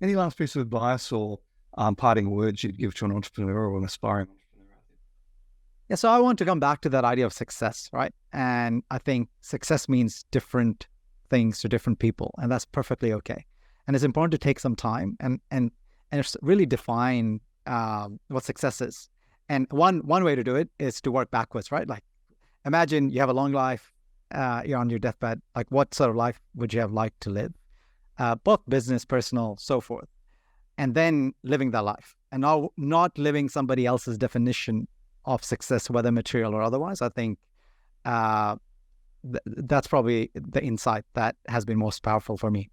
Any last piece of advice or parting words you'd give to an entrepreneur or an aspiring entrepreneur? Yeah, so I want to come back to that idea of success, right? And I think success means different things to different people, and that's perfectly okay. And it's important to take some time and it's really define what success is. And one way to do it is to work backwards, right? Like, imagine you have a long life, you're on your deathbed. Like, what sort of life would you have liked to live? Both business, personal, so forth. And then living that life, and now not living somebody else's definition of success, whether material or otherwise. I think that's probably the insight that has been most powerful for me.